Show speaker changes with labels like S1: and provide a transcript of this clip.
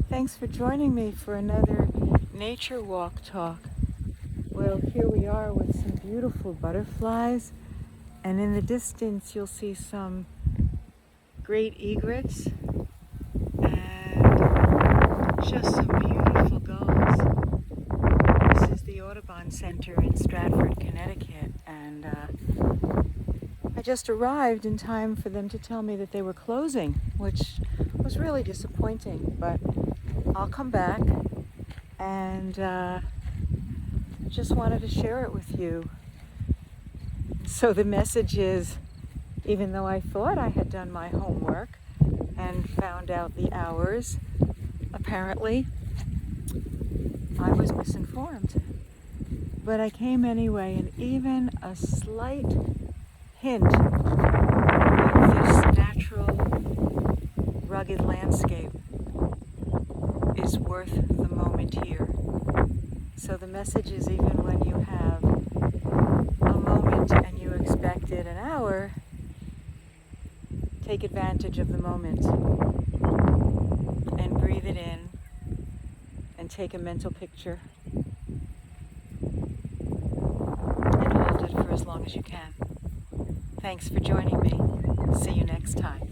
S1: Thanks for joining me for another nature walk talk. Well, here we are with some beautiful butterflies, and in the distance you'll see some great egrets and just some beautiful gulls. This is the Audubon Center in Stratford, Connecticut, and I just arrived in time for them to tell me that they were closing, which was really disappointing, but I'll come back and just wanted to share it with you. So the message is, even though I thought I had done my homework and found out the hours, apparently I was misinformed. But I came anyway, and even a slight hint of this natural, rugged landscape is worth the moment here. So the message is, even when you have a moment and you expected an hour, take advantage of the moment and breathe it in and take a mental picture and hold it for as long as you can. Thanks for joining me. See you next time.